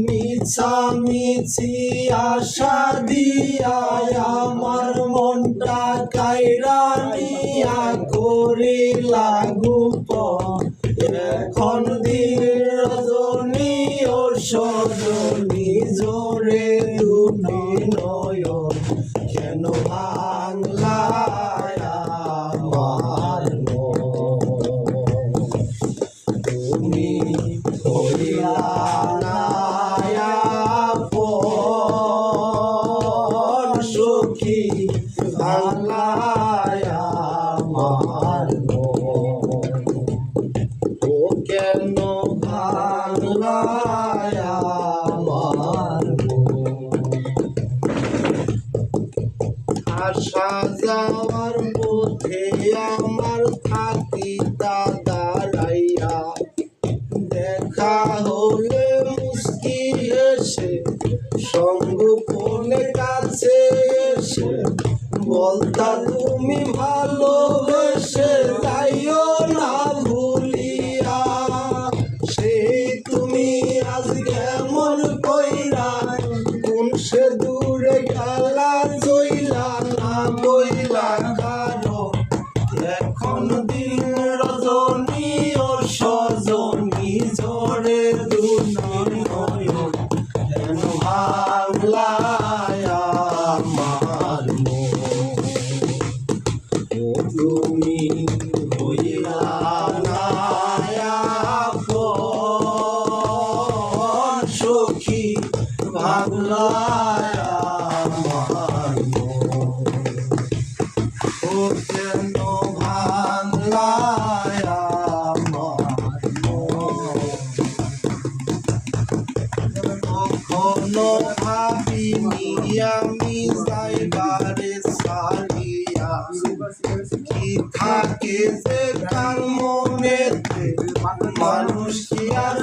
মিছামিছি আশা দিয়া আমার মনটা কাইরা নিয়া করি গোপন। এখন দিন রজনী ও সজনী জোরে দুটি নয়ন কেন বাংলায় আমার মন। তুমি হইলা না আপন সখী বাংলায় আমার মন। ও কেন বাংলায় আমার মন। আসা যাওয়ার পথে আমার থাকি দাঁড়াইয়া, দেখা হলে মুস্কি হেসে সঙ্গোপনে কাছে এসে বলতা তুমি ভালোবেসে যাইও না ভুলিয়া। সেই তুমি আজ কেমন কইরা কোন সে দূরে গেলা জইলা না বইলা কারো। এখন দিন রজনী ও সজনী জোরে দুটি নয়ন কেন বাংলায় আমার মন। ও তুমি হইলা না আপন সখী বাংলায় আমার মন। ও কেন বাংলায় আমার মন। কখনো ভাবিনি আমি যাইবারে সারিয়া, কি থাকে যে কার মনেতে মানুষ কি আর